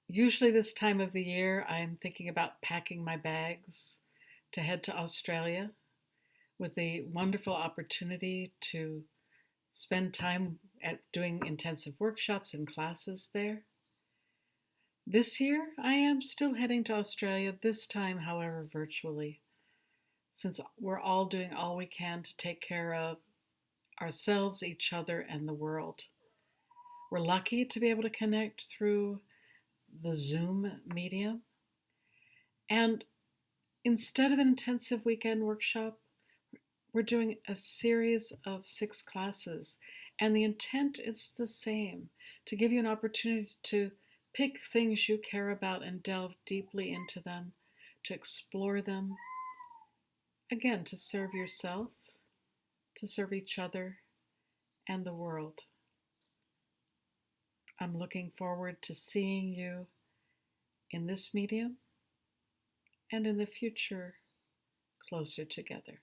Usually this time of the year, I'm thinking about packing my bags to head to Australia with the wonderful opportunity to spend time at doing intensive workshops and classes there. This year, I am still heading to Australia, this time, however, virtually, since we're all doing all we can to take care of ourselves, each other, and the world. We're lucky to be able to connect through the Zoom medium. And instead of an intensive weekend workshop, we're doing a series of 6 classes. And the intent is the same, to give you an opportunity to pick things you care about and delve deeply into them, to explore them. Again, to serve yourself, to serve each other, and the world. I'm looking forward to seeing you in this medium and in the future closer together.